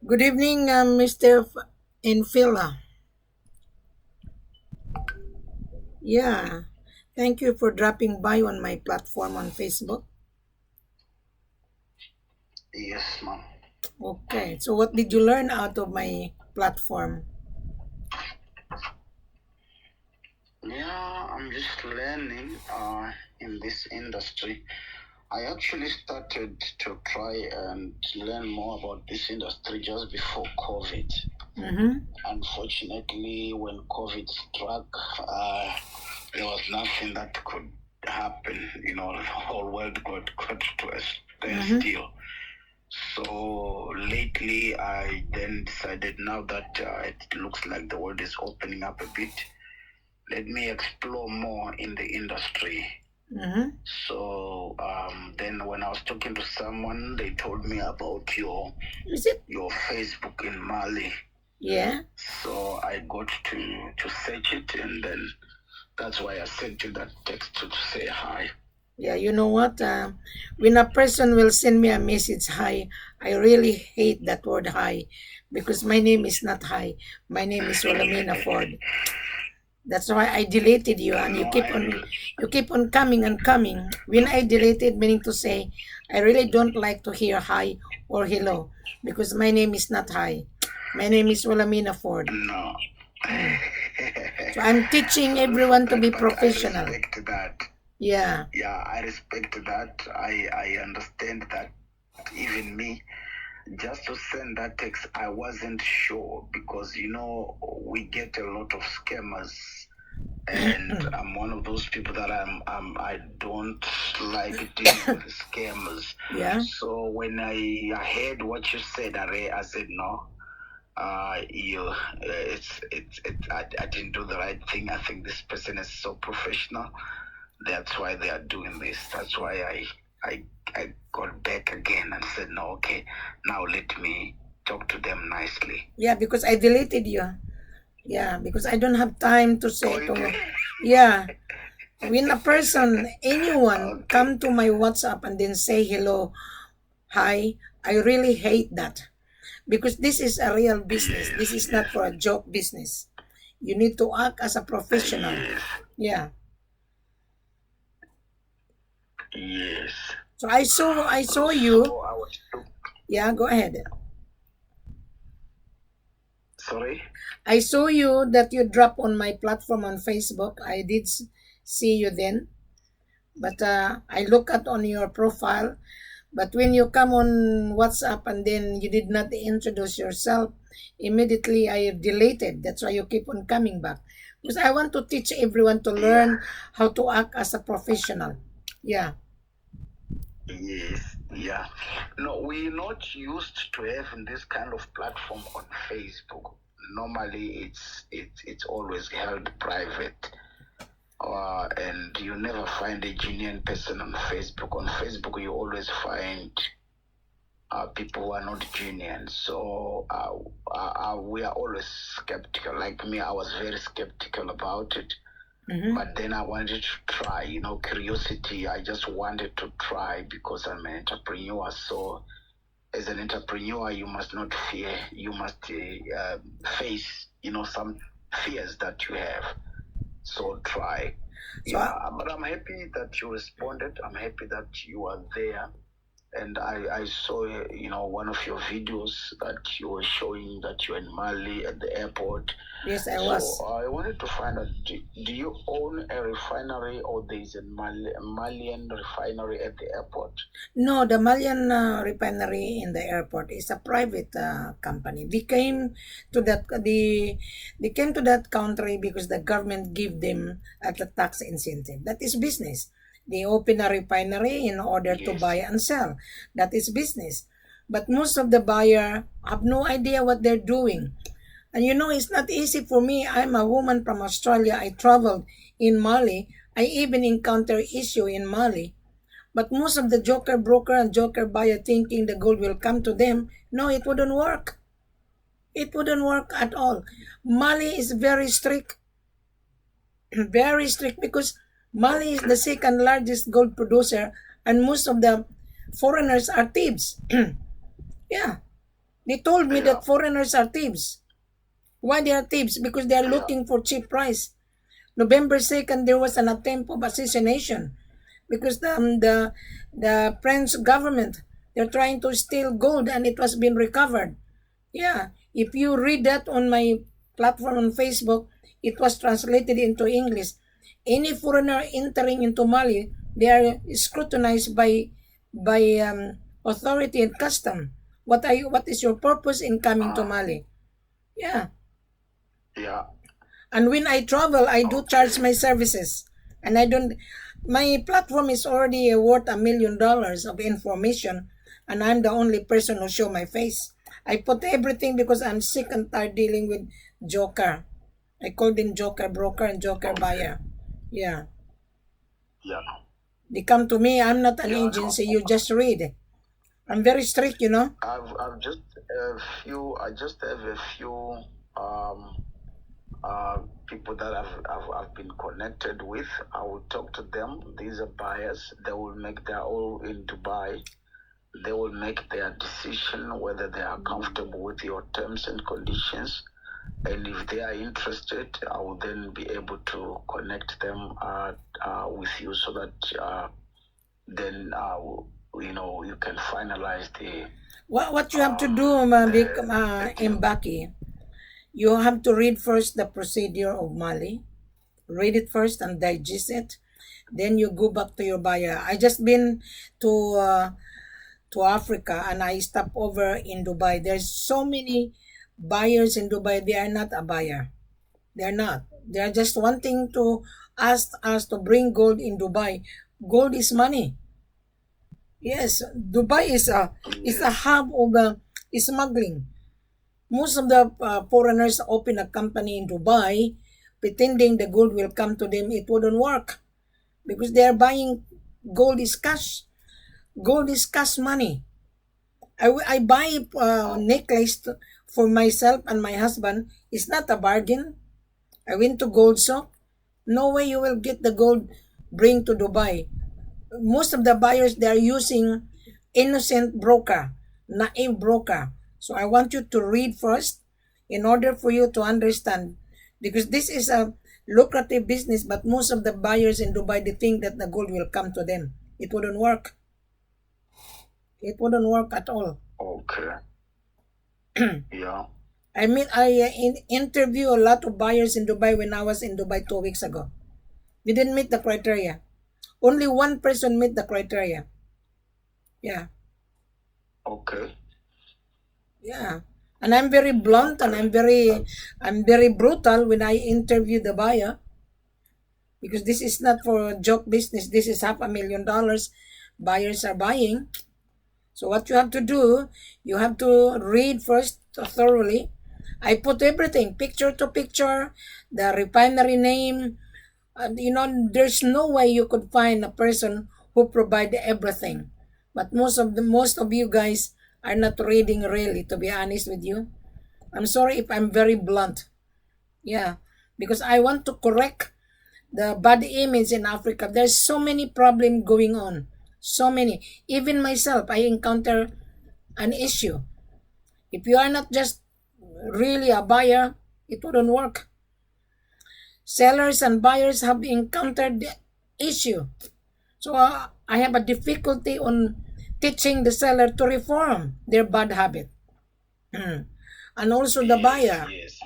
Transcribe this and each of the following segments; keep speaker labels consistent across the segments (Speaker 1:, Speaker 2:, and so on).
Speaker 1: Good evening, Mr. Infila. Yeah, thank you for dropping by on my platform on Facebook.
Speaker 2: Yes, ma'am.
Speaker 1: Okay, so what did you learn out of my platform?
Speaker 2: Yeah, I'm just learning in this industry. I actually started to try and learn more about this industry just before COVID.
Speaker 1: Mm-hmm.
Speaker 2: Unfortunately, when COVID struck, there was nothing that could happen. The whole world got to a
Speaker 1: Mm-hmm.
Speaker 2: standstill. So lately, I then decided now that it looks like the world is opening up a bit, let me explore more in the industry.
Speaker 1: Mm-hmm.
Speaker 2: So then when I was talking to someone, they told me about
Speaker 1: Is it?
Speaker 2: your Facebook in Mali.
Speaker 1: Yeah.
Speaker 2: So I got to search it, and then that's why I sent you that text to say hi.
Speaker 1: Yeah, you know what? When a person will send me a message, hi, I really hate that word hi because my name is not hi. My name is Wilhelmina Ford. That's why I deleted you, and
Speaker 2: No,
Speaker 1: you keep on coming and coming. When I deleted, meaning to say, I really don't like to hear hi or hello because my name is not hi. My name is Wilhelmina Ford.
Speaker 2: no.
Speaker 1: Mm. So I'm teaching
Speaker 2: Sorry for
Speaker 1: everyone to be
Speaker 2: that, but I
Speaker 1: professional.
Speaker 2: respect that.
Speaker 1: Yeah.
Speaker 2: Yeah, I respect that. I understand that. Even me, just to send that text, I wasn't sure because we get a lot of scammers, and I'm one of those people that I don't like dealing with scammers.
Speaker 1: Yeah.
Speaker 2: So when I heard what you said, I said no. I didn't do the right thing. I think this person is so professional. That's why they are doing this. That's why I got back again and said, no, okay, now let me talk to them nicely.
Speaker 1: Yeah, because I deleted you. Yeah, because I don't have time to say
Speaker 2: Oh,
Speaker 1: to.
Speaker 2: okay.
Speaker 1: Yeah. When a person, anyone,
Speaker 2: Okay.
Speaker 1: come to my WhatsApp and then say hello, hi, I really hate that because this is a real business. This
Speaker 2: Yes,
Speaker 1: is
Speaker 2: yes,
Speaker 1: not for a joke business. You need to act as a professional.
Speaker 2: yes,
Speaker 1: Yeah.
Speaker 2: yes.
Speaker 1: So I saw
Speaker 2: So
Speaker 1: you.
Speaker 2: I was,
Speaker 1: Yeah, go ahead.
Speaker 2: sorry?
Speaker 1: I saw you that you drop on my platform on Facebook. I did see you then, but I look at on your profile. But when you come on WhatsApp and then you did not introduce yourself, immediately I deleted. That's why you keep on coming back. Because I want to teach everyone to
Speaker 2: Yeah,
Speaker 1: learn how to act as a professional. Yeah.
Speaker 2: yes, yeah. No, we're not used to having this kind of platform on Facebook. Normally, it's always held private. And you never find a genuine person on Facebook. On Facebook, you always find people who are not genuine. So we are always skeptical. Like me, I was very skeptical about it.
Speaker 1: Mm-hmm.
Speaker 2: But then I wanted to try, curiosity. I just wanted to try because I'm an entrepreneur. So as an entrepreneur, you must not fear. You must face, some fears that you have. So try.
Speaker 1: So,
Speaker 2: Yeah, but I'm happy that you responded. I'm happy that you are there. And I saw, one of your videos that you were showing that you're in Mali at the airport.
Speaker 1: yes, I
Speaker 2: So
Speaker 1: was.
Speaker 2: I wanted to find out, do you own a refinery or there is a Malian refinery at the airport?
Speaker 1: No, the Malian refinery in the airport is a private company. They came to that country because the government give them at a tax incentive. That is business. They open a refinery in order to
Speaker 2: Yes.
Speaker 1: buy and sell. That is business. But most of the buyer have no idea what they're doing. And it's not easy for me. I'm a woman from Australia. I traveled in Mali. I even encounter issue in Mali. But most of the joker broker and joker buyer thinking the gold will come to them. No, it wouldn't work. It wouldn't work at all. Mali is very strict, very strict because Mali is
Speaker 2: Okay.
Speaker 1: the second largest gold producer and most of the foreigners are thieves. Yeah. They told me
Speaker 2: Yeah.
Speaker 1: that foreigners are thieves. Why they are thieves? Because they are looking for cheap price. November 2nd, there was an attempt of assassination because the French government, they're trying to steal gold and it was being recovered. Yeah, if you read that on my platform on Facebook, it was translated into English. Any foreigner entering into Mali, they are scrutinized by authority and custom. What are you? What is your purpose in coming to Mali? Yeah,
Speaker 2: Yeah.
Speaker 1: and when I travel, I do charge my services, and I don't. My platform is already worth $1 million of information, and I'm the only person who show my face. I put everything because I'm sick and tired dealing with joker. I call them joker broker and joker buyer. Yeah,
Speaker 2: Yeah.
Speaker 1: they come to me. I'm not an
Speaker 2: Yeah.
Speaker 1: agency. You just read. I'm very strict, you know.
Speaker 2: I've just a few. I just have a few people that I've been connected with. I will talk to them. These are buyers. They will make their all in Dubai. They will make their decision whether they are comfortable with your terms and conditions. And if they are interested, I will then be able to connect them with you so that then you can finalize the
Speaker 1: What you have to do, Mbaki, you have to read first the procedure of Mali. Read it first and digest it. Then you go back to your buyer. I just been to uh, to Africa and I stop over in Dubai. There's so many buyers in Dubai. They are not a buyer. They are not. They are just wanting to ask us to bring gold in Dubai. Gold is money. Yes, Dubai is a hub of smuggling. Most of the foreigners open a company in Dubai, pretending the gold will come to them. It wouldn't work because they are buying gold is cash. Gold is cash money. I buy a necklace for myself and my husband. It's not a bargain. I went to gold shop. No way you will get the gold bring to Dubai. Most of the buyers they are using innocent broker, naive broker. So I want you to read first in order for you to understand because this is a lucrative business, but most of the buyers in Dubai they think that the gold will come to them. It wouldn't work. It wouldn't work at all.
Speaker 2: Okay. Yeah.
Speaker 1: I interview a lot of buyers in Dubai when I was in Dubai 2 weeks ago. They didn't meet the criteria. Only one person met the criteria. Yeah.
Speaker 2: Okay.
Speaker 1: Yeah. And I'm very blunt and I'm very brutal when I interview the buyer because this is not for joke business. This is $500,000 buyers are buying. So what you have to do, you have to read first thoroughly. I put everything, picture to picture, the refinery name. There's no way you could find a person who provide everything. But most of you guys are not reading really, to be honest with you. I'm sorry if I'm very blunt. Yeah, because I want to correct the bad image in Africa. There's so many problems going on. So many. Even myself, I encounter an issue. If you are not just really a buyer, it wouldn't work. Sellers and buyers have encountered the issue. So I have a difficulty on teaching the seller to reform their bad habit. And also the buyer.
Speaker 2: Yes.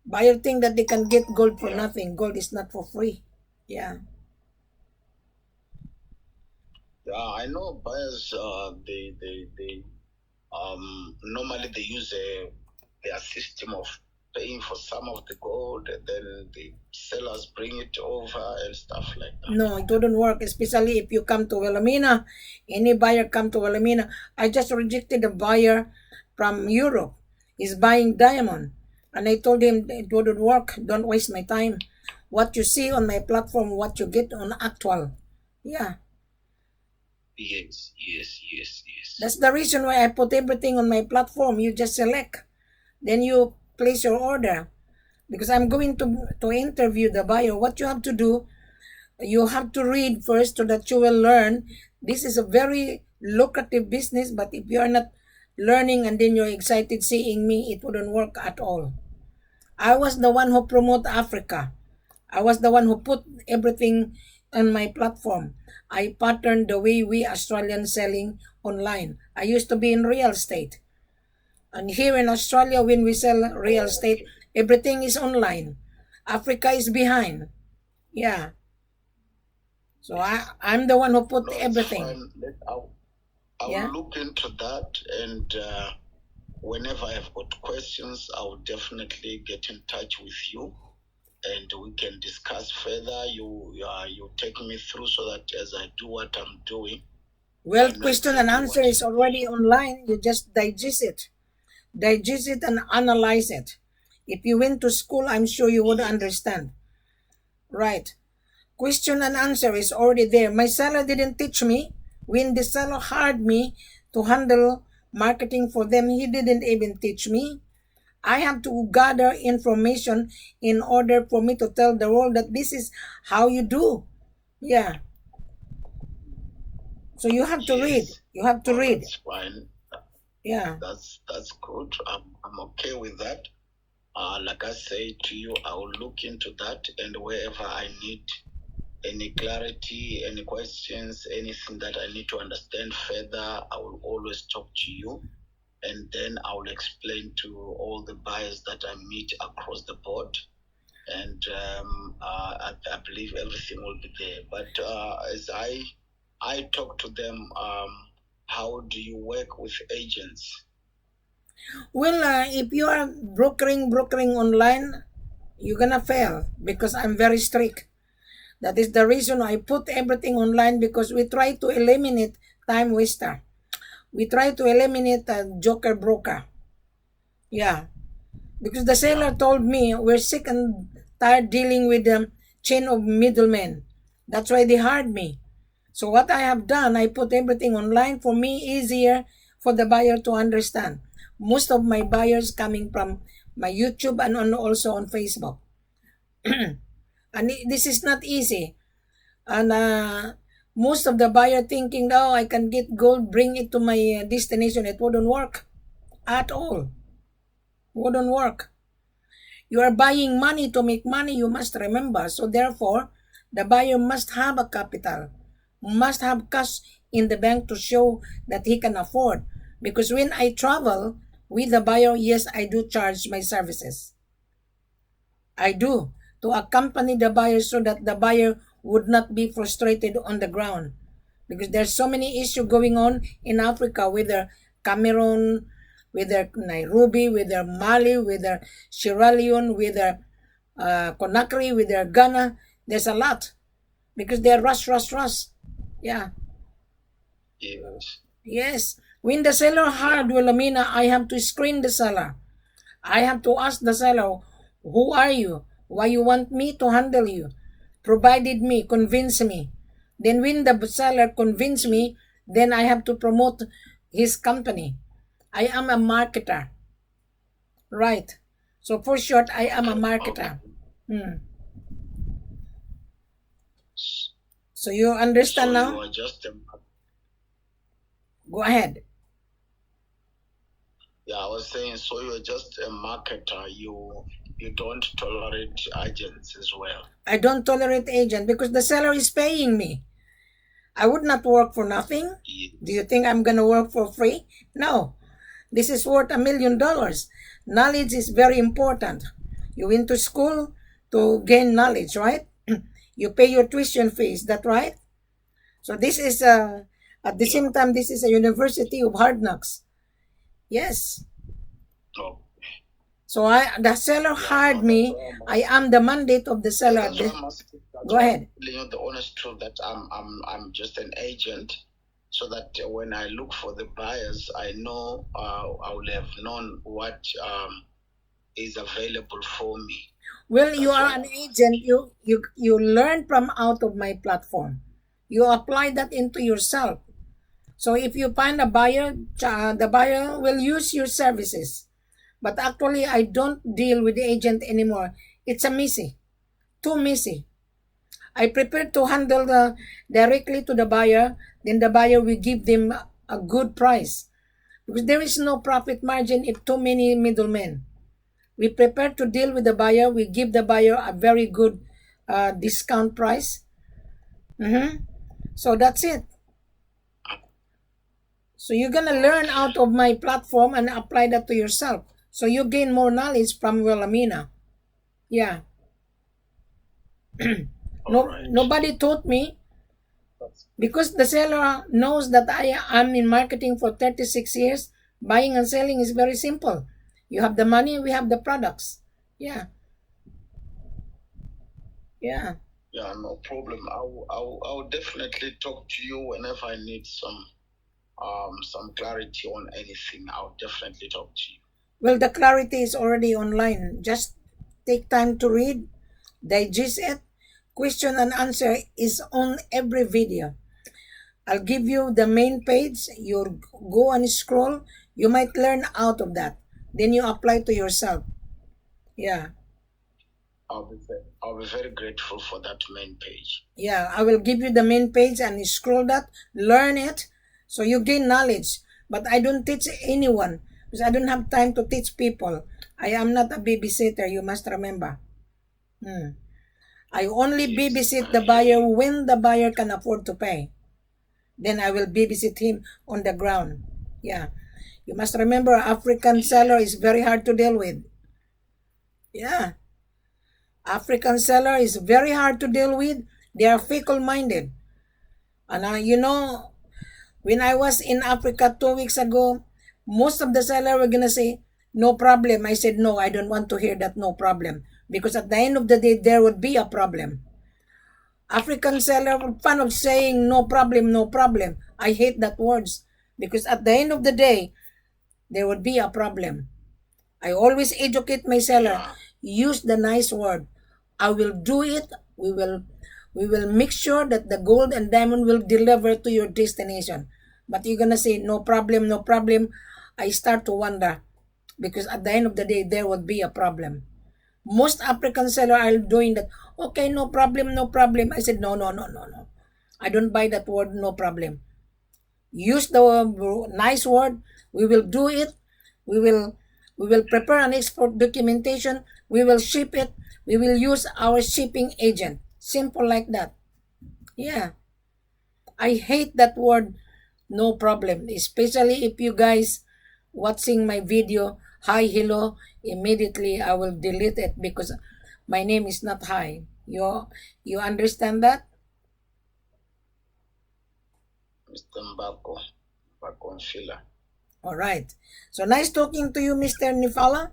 Speaker 1: Buyer think that they can get gold for nothing. Gold is not for free. Yeah.
Speaker 2: Yeah, I know buyers. They normally they use their system of paying for some of the gold, and then the sellers bring it over and stuff like that.
Speaker 1: No, it wouldn't work, especially if you come to Wilhelmina. Any buyer come to Wilhelmina. I just rejected a buyer from Europe. He's buying diamond. And I told him it wouldn't work. Don't waste my time. What you see on my platform, what you get on actual. Yeah.
Speaker 2: Yes.
Speaker 1: That's the reason why I put everything on my platform. You just select. Then you place your order. Because I'm going to interview the buyer. What you have to do, you have to read first so that you will learn. This is a very lucrative business, but if you are not learning, and then you're excited seeing me, it wouldn't work at all. I was the one who promote Africa. I was the one who put everything on my platform. I patterned the way we Australians selling online. I used to be in real estate. And here in Australia, when we sell real
Speaker 2: Oh,
Speaker 1: estate,
Speaker 2: okay.
Speaker 1: everything is online. Africa is behind. Yeah. So I'm the one who put
Speaker 2: No, it's
Speaker 1: everything.
Speaker 2: fine. I'll
Speaker 1: Yeah.
Speaker 2: look into that, and whenever I've got questions, I'll definitely get in touch with you, and we can discuss further. You take me through so that as I do what I'm doing,
Speaker 1: Well,
Speaker 2: I know
Speaker 1: question and
Speaker 2: exactly
Speaker 1: answer
Speaker 2: what
Speaker 1: is
Speaker 2: is there.
Speaker 1: already online. You just digest it and analyze it. If you went to school, I'm sure you would
Speaker 2: Yes.
Speaker 1: understand. Right. Question and answer is already there. My seller didn't teach me. When the seller hired me to handle marketing for them, he didn't even teach me. I have to gather information in order for me to tell the world that this is how you do. Yeah. So you have to read.
Speaker 2: Yes.
Speaker 1: You have to
Speaker 2: Oh,
Speaker 1: read.
Speaker 2: that's fine.
Speaker 1: Yeah.
Speaker 2: That's good. I'm okay with that. Like I say to you, I will look into that, and wherever I need any clarity, any questions, anything that I need to understand further, I will always talk to you, and then I will explain to all the buyers that I meet across the board, and I believe everything will be there. But as I talk to them, how do you work with agents?
Speaker 1: Well, if you are brokering online, you're gonna fail because I'm very strict. That is the reason I put everything online because we try to eliminate time waster. We try to eliminate a joker broker. Yeah, because the
Speaker 2: Yeah.
Speaker 1: seller told me we're sick and tired dealing with the chain of middlemen. That's why they hired me. So what I have done, I put everything online for me easier for the buyer to understand. Most of my buyers coming from my YouTube and also on Facebook. And this is not easy. And most of the buyer thinking, oh, I can get gold, bring it to my destination. It wouldn't work at all. Wouldn't work. You are buying money to make money, you must remember. So therefore, the buyer must have a capital, must have cash in the bank to show that he can afford. Because when I travel with the buyer, yes, I do charge my services. I do, to accompany the buyer so that the buyer would not be frustrated on the ground. Because there's so many issues going on in Africa, whether Cameroon, whether Nairobi, whether Mali, whether Sierra Leone, whether Conakry, whether Ghana. There's a lot because they're rush. Yeah.
Speaker 2: Yes.
Speaker 1: Yes. When the seller
Speaker 2: Yeah.
Speaker 1: hired Wilhelmina, I have to screen the seller. I have to ask the seller, who are you? Why you want me to handle you? Provided me, convince me. Then when the seller convince me, then I have to promote his company. I am a marketer. Right. So for short, I am a
Speaker 2: Okay.
Speaker 1: marketer.
Speaker 2: Okay.
Speaker 1: Hmm. So you
Speaker 2: So
Speaker 1: understand
Speaker 2: you
Speaker 1: now?
Speaker 2: are just a
Speaker 1: Go ahead.
Speaker 2: Yeah, I was saying, so you're just a marketer. You don't tolerate agents as well.
Speaker 1: I don't tolerate agent because the seller is paying me. I would not work for nothing. Do you
Speaker 2: Yes.
Speaker 1: think I'm gonna work for free? No. This is worth $1 million. Knowledge is very important. You went to school to gain knowledge, right? You pay your tuition fees, that right? So this is at the
Speaker 2: Yeah.
Speaker 1: same time this is a university of hard knocks. Yes.
Speaker 2: No.
Speaker 1: So the seller
Speaker 2: Yeah.
Speaker 1: hired
Speaker 2: No. That's
Speaker 1: me.
Speaker 2: why I'm
Speaker 1: I
Speaker 2: asking.
Speaker 1: am the mandate of the
Speaker 2: Yeah.
Speaker 1: seller.
Speaker 2: That's why I'm asking. That's
Speaker 1: Go
Speaker 2: why I'm
Speaker 1: ahead.
Speaker 2: telling you the honest truth that I'm just an agent, so that when I look for the buyers, I know I will have known what is available for me.
Speaker 1: Well, you
Speaker 2: That's
Speaker 1: are
Speaker 2: why
Speaker 1: an
Speaker 2: I'm
Speaker 1: agent.
Speaker 2: asking.
Speaker 1: You learn from out of my platform. You apply that into yourself. So if you find a buyer, the buyer will use your services. But actually, I don't deal with the agent anymore. It's a messy, too messy. I prefer to handle directly to the buyer. Then the buyer will give them a good price. Because there is no profit margin if too many middlemen. We prepare to deal with the buyer. We give the buyer a very good discount price. So that's it. So you're gonna learn out of my platform and apply that to yourself. So you gain more knowledge from Wilhelmina. Yeah. Nobody taught me, because the seller knows that I am in marketing for 36 years. Buying and selling is very simple. You have the money, we have the products. Yeah. Yeah.
Speaker 2: Yeah, no problem. I'll definitely talk to you whenever I need some clarity on anything. I'll definitely talk to you.
Speaker 1: Well, the clarity is already online. Just take time to read, digest it. Question and answer is on every video. I'll give you the main page. You go and scroll. You might learn out of that. Then you apply to yourself. Yeah.
Speaker 2: I'll be very grateful for that main page.
Speaker 1: Yeah, I will give you the main page and you scroll that, learn it, so you gain knowledge. But I don't teach anyone because I don't have time to teach people. I am not a babysitter, you must remember. I only babysit the buyer when the buyer can afford to pay. Then I will babysit him on the ground. Yeah. You must remember, African seller is very hard to deal with. Yeah. African seller is very hard to deal with. They are fickle-minded. And you know, when I was in Africa 2 weeks ago, most of the seller were gonna say, no problem. I said, no, I don't want to hear that no problem. Because at the end of the day, there would be a problem. African seller were fond of saying no problem, no problem. I hate that words. Because at the end of the day, there would be a problem. I always educate my seller. Use the nice word. I will do it. We will make sure that the gold and diamond will deliver to your destination. But you're gonna say no problem, no problem. I start to wonder, because at the end of the day there would be a problem. Most African sellers are doing that. Okay, no problem, no problem. I said no. I don't buy that word, no problem. Use the nice word. We will do it. We will prepare an export documentation. We will ship it. We will use our shipping agent. Simple like that. Yeah. I hate that word, no problem. Especially if you guys watching my video, hi, hello, immediately I will delete it because my name is not hi. You understand that?
Speaker 2: Mr. Bamako Nfila.
Speaker 1: All right. So nice talking to you, Mr. Nifala.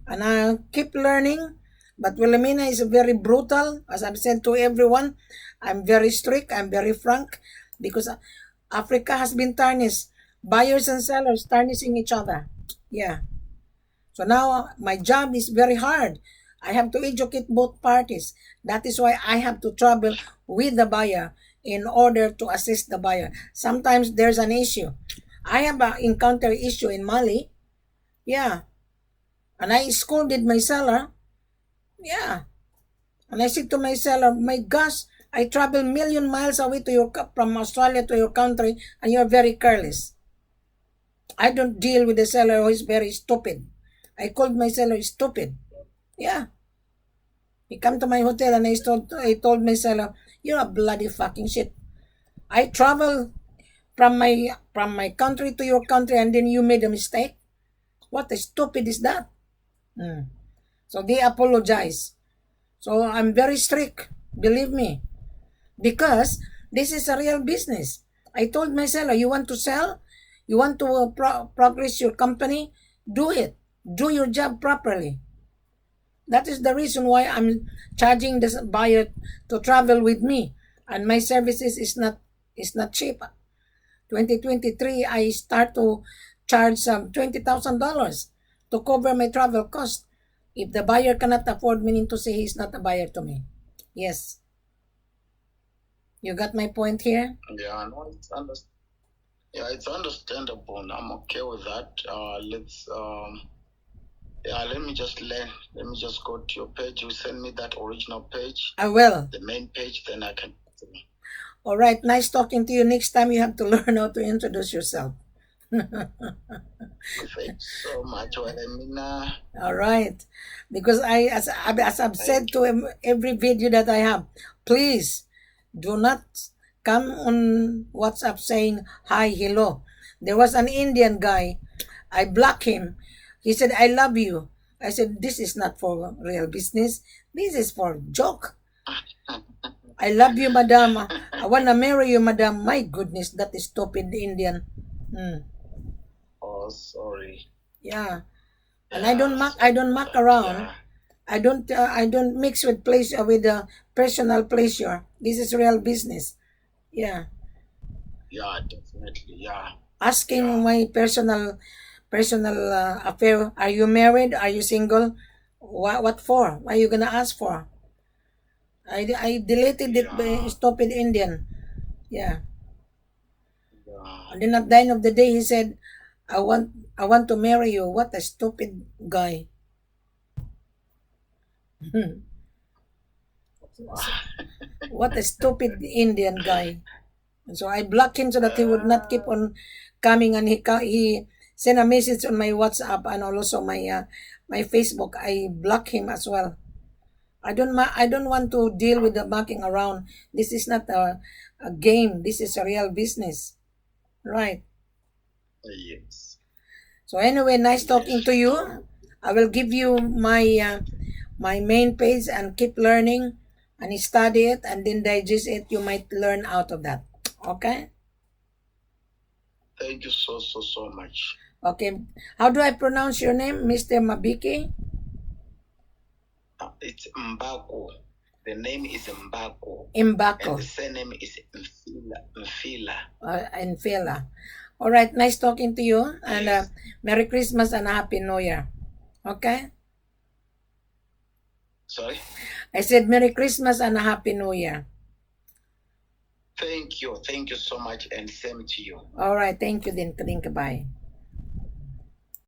Speaker 1: And I'll keep learning. But Wilhelmina is very brutal. As I've said to everyone, I'm very strict. I'm very frank. Because Africa has been tarnished. Buyers and sellers tarnishing each other. Yeah. So now my job is very hard. I have to educate both parties. That is why I have to travel with the buyer in order to assist the buyer. Sometimes there's an issue. I have encountered issue in Mali. Yeah. And I scolded my seller. Yeah. And I said to my seller, my gosh, I travel million miles away to from Australia to your country and you're very careless. I don't deal with the seller who is very stupid. I called my seller stupid. Yeah. He come to my hotel and I told my seller, you're a bloody fucking shit. I travel from my country to your country and then you made a mistake. What a stupid is that? So they apologize. So I'm very strict, believe me, because this is a real business. I told my seller, you want to sell? You want to progress your company? Do it. Do your job properly. That is the reason why I'm charging this buyer to travel with me. And my services is not cheap. 2023, I start to charge $20,000 to cover my travel cost. If the buyer cannot afford, meaning to say he's not a buyer to me. Yes. You got my point here?
Speaker 2: Yeah, no, it's understandable. And I'm okay with that. Let me just learn. Let me just go to your page. You send me that original page.
Speaker 1: I will.
Speaker 2: The main page, then I can.
Speaker 1: All right. Nice talking to you. Next time you have to learn how to introduce yourself.
Speaker 2: Thanks so much, Wilhelmina.
Speaker 1: All right. Because as I've said to him every video that I have, please do not come on WhatsApp saying hi, hello. There was an Indian guy. I blocked him. He said, I love you. I said, this is not for real business. This is for joke. I love you, madam. I want to marry you, madam. My goodness, that is stupid Indian.
Speaker 2: Oh, sorry.
Speaker 1: Yeah. And I don't mock around.
Speaker 2: Yeah.
Speaker 1: I don't mix with personal pleasure. This is real business. Yeah.
Speaker 2: Yeah, definitely. Yeah.
Speaker 1: Asking
Speaker 2: Yeah.
Speaker 1: my personal affair. Are you married? Are you single? What for? Why are you gonna ask for? I deleted it by
Speaker 2: Yeah.
Speaker 1: stupid Indian. Yeah.
Speaker 2: Yeah.
Speaker 1: And then at the end of the day, he said, I want to marry you." What a stupid guy. What a stupid Indian guy. And so I blocked him so that he would not keep on coming, and he sent a message on my WhatsApp and also my Facebook. I blocked him as well. I don't want to deal with the mucking around. This is not a game. This is a real business. Right.
Speaker 2: Yes.
Speaker 1: So anyway, nice talking
Speaker 2: Yes.
Speaker 1: to you. I will give you my main page and keep learning and study it and then digest it. You might learn out of that. Okay?
Speaker 2: Thank you so much.
Speaker 1: Okay. How do I pronounce your name, Mr. Mabiki?
Speaker 2: It's Mbako. The name is Mbako.
Speaker 1: Mbako.
Speaker 2: And the surname is Mfila.
Speaker 1: And Fela. All right. Nice talking to you. And
Speaker 2: Yes.
Speaker 1: Merry Christmas and Happy New Year. Okay?
Speaker 2: Sorry?
Speaker 1: I said Merry Christmas and a Happy New Year.
Speaker 2: Thank you. Thank you so much, and same to you.
Speaker 1: All right. Thank you then. Bye.